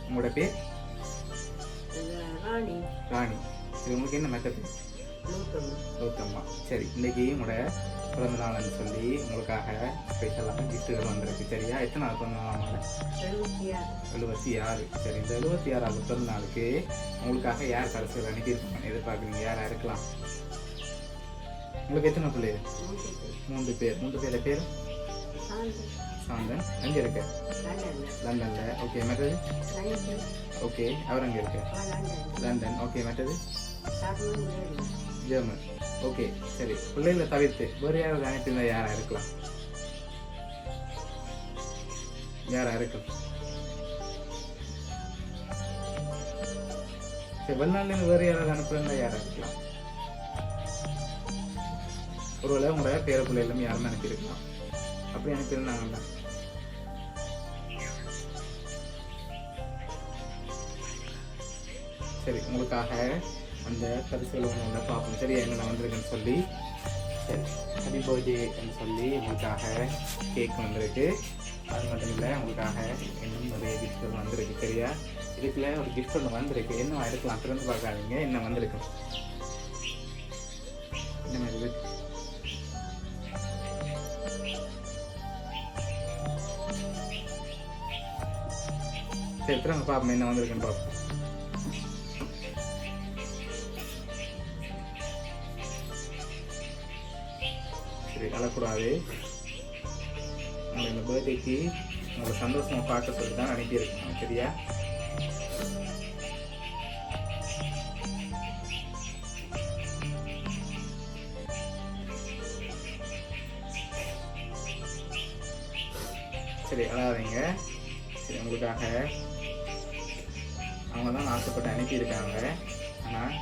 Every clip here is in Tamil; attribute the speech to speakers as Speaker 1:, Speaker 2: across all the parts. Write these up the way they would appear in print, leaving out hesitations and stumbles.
Speaker 1: உங்களோட பேர்?
Speaker 2: ராணி.
Speaker 1: ராணி. சரி, உங்களுக்கு என்ன மெத்தட்? கௌதம்மா. சரி, இன்னைக்கு உங்களோட பிறந்த நாள்னு சொல்லி உங்களுக்காக ஸ்பெஷலாக கிஃப்ட்டுகள் வந்திருக்கு. சரியா? எத்தனை நாள் பிறந்த நாள்? 76. சரி, இந்த 76வது பிறந்த நாளுக்கு உங்களுக்காக யார் கடைசியில் அனுப்பியிருப்பாங்க எதிர்பார்க்குறீங்க? யாராக இருக்கலாம்? உங்களுக்கு எத்தனை பிள்ளைகள்? 3 பேர். 3 பேர பேர்? சாந்தன். எங்கே இருக்க? லண்டன்ல. ஓகே, மற்றது? ஓகே, அவர் அங்கே இருக்க? லண்டன். ஓகே, மற்றது? ஜெர்மன். ஓகே, சரி, பிள்ளைகளை தவிர்த்து வேறு யாராவது அனுப்பியிருந்தா யாராக இருக்கலாம்? யாராக இருக்கும்? சரி, வெளிநாட்டிலேருந்து வேறு யாராவது அனுப்பியிருந்தா யாராக இருக்கலாம்? ஒருவேளை உங்களோட பேர பிள்ளைகளும் யாருமே அனுப்பியிருக்கலாம். அப்படி அனுப்பியிருந்தாங்கல்ல? சரி, உங்களுக்காக அந்த பரிசுகள் ஒன்று பார்ப்போம். சரி, என்னென்ன வந்திருக்குன்னு சொல்லி. சரி, ஹாப்பி பர்த்டேன்னு சொல்லி உங்களுக்காக கேக் வந்திருக்கு. அது மட்டும் இல்லை, உங்களுக்காக இன்னும் நிறைய கிஃப்ட்கள் வந்திருக்கு. சரியா? இதுக்குள்ள ஒரு கிஃப்ட் ஒன்று வந்திருக்கு. என்ன இருக்கலாம்? திறந்து பார்க்காதீங்க. என்ன வந்திருக்கு? என்ன மாதிரி இருக்கு? சரி, திறந்து பார்ப்போம் என்ன வந்திருக்குன்னு பார்ப்போம். சரி, அழக்கூடாது. உங்களை இந்த பர்த்டேக்கு உங்களை சந்தோஷமாக பார்க்க சொல்லி தான் அனுப்பியிருக்கோம். சரியா? சரி, அழாதீங்க. சரி, உங்களுக்காக அவங்க தான் ஆசைப்பட்டு அனுப்பியிருக்காங்க. ஆனால்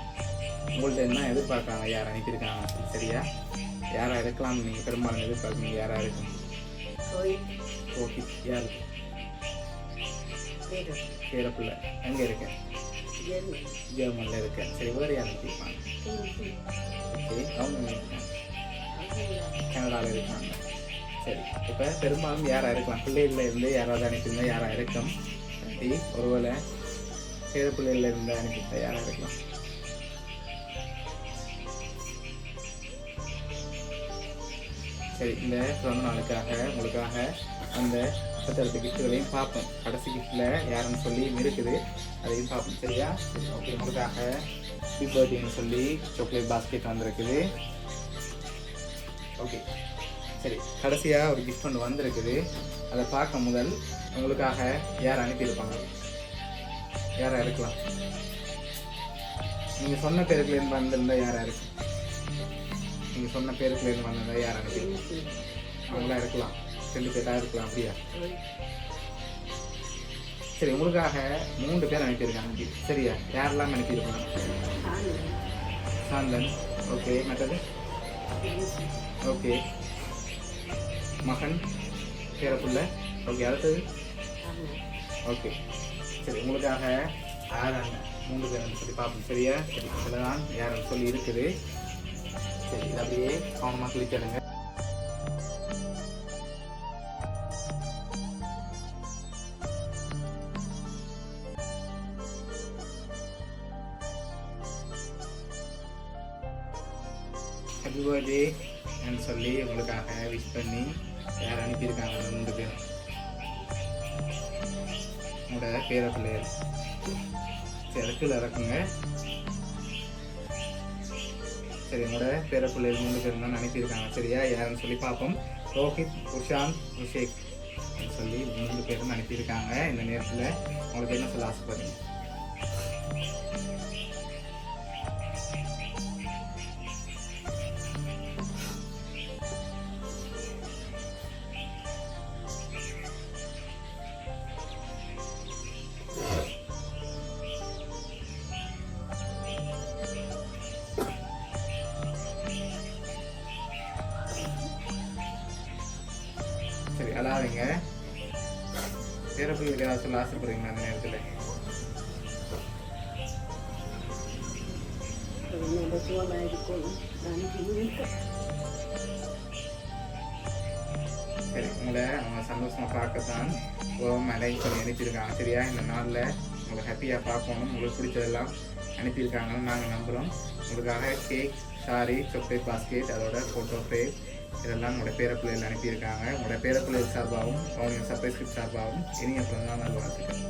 Speaker 1: உங்கள்கிட்ட என்ன எதிர்பார்க்காங்க யார் அனுப்பியிருக்காங்க? சரியா? யாராக இருக்கலாம்னு நீங்கள் பெரும்பாலும் எதிர்பார்க்குறீங்க? யாராக இருக்கும்? ரோஹித். யார்? பேரப்பிள்ளை. எங்கே இருக்கேன்? ஜெர்மனில் இருக்கேன். சரி, வேறு யார் அனுப்பியிருப்பாங்க? ஓகே, அவங்க எங்கே இருக்காங்க? கனடாவில் இருக்காங்க. சரி, இப்போ பெரும்பாலும் யாராக இருக்கலாம்? பிள்ளைகளில் இருந்து யாராவது அனுப்பியிருந்தா யாராக இருக்கும்? சரி, ஒருவேளை பேரப்பிள்ளைகளில் இருந்து அனுப்பியிருந்தா யாராக இருக்கலாம்? சரி, இந்த பிறந்த நாளுக்காக உங்களுக்காக அந்த 10 கிஃப்ட்டுகளையும் பார்ப்போம். கடைசி கிஃப்டில் யாருன்னு சொல்லி இருக்குது, அதையும் பார்ப்போம். சரியா? ஓகே, உங்களுக்காக ஹாப்பி பர்த்டேன்னு சொல்லி சாக்லேட் பாஸ்கெட் வந்திருக்குது. ஓகே, சரி, கடைசியாக ஒரு கிஃப்ட் ஒன்று வந்திருக்குது. அதை பார்க்க முதல் உங்களுக்காக யார் அனுப்பியிருப்பாங்க? யாராக இருக்கலாம்? நீங்கள் சொன்ன பேருக்குலேருந்து வந்திருந்தால் யாராக இருக்கு? நீங்கள் சொன்ன பேருக்குலேருந்து வந்திருந்தால் யார் அனுப்பி? அவங்களா இருக்கலாம். 2 பேராக இருக்கலாம். அப்படியா? சரி, உங்களுக்காக 3 பேர் அனுப்பியிருக்காங்க. சரியா? யாரெல்லாம் அனுப்பியிருக்காங்க? சாந்தன். ஓகே, மற்றது? ஓகே, மகன், பேரப்புள்ள. ஓகே, அடுத்தது? ஓகே, சரி, உங்களுக்காக யாராங்க 3 பேர் சொல்லி பார்ப்போம். சரியா? சரி, இதில் தான் யாருன்னு சொல்லி இருக்குது. சரி, இது அப்படியே கவனமாக கிளிச்சிடுங்க. ஹாப்பி பர்த்டேன்னு சொல்லி உங்களுக்காக விஷ் பண்ணி யார் அனுப்பியிருக்காங்க? 3 பேர். உங்களோட பேரப்பிள்ளையர். சரி, அதுக்குள்ள இறக்குங்க. சரி, உங்களோட பேரப்பிள்ளைகள் 3 பேர் தான் அனுப்பியிருக்காங்க. சரியா? யாருன்னு சொல்லி பார்ப்போம். ரோஹித், உஷாந்த், உஷேக் சொல்லி 3 பேரும் அனுப்பியிருக்காங்க. இந்த நேரத்தில் உங்களுக்கு என்ன சொல்ல ஆசைப்படுறீங்க? சரி, அழாதீங்க. பேரப்பிள்ளைகளுக்கு ஏதாவது சொல்ல ஆசைப்படுறீங்களா அந்த நேரத்தில்? சரி, உங்களை அவங்க சந்தோஷமாக பார்க்கத்தான் லைக் பண்ணி அனுப்பியிருக்காங்க. சரியா, இந்த நாளில் உங்களை ஹாப்பியாக பார்க்கணும், உங்களுக்கு பிடிச்சதெல்லாம் அனுப்பியிருக்காங்கன்னு நாங்கள் நம்புகிறோம். உங்களுக்காக கேக், சாரி, சாக்லேட் பாஸ்கெட், அதோட ஃபோட்டோ ஃப்ரேம் இதெல்லாம் உங்களோட பேரப்பிள்ளைகள் அனுப்பியிருக்காங்க. உங்களோட பேரப்பிள்ளைகள் சார்பாகவும் அவங்க சர்ப்ரைஸ் கிஃப்ட் சார்பாகவும் இனிய பிறந்தநாள் வாழ்த்துக்கள்.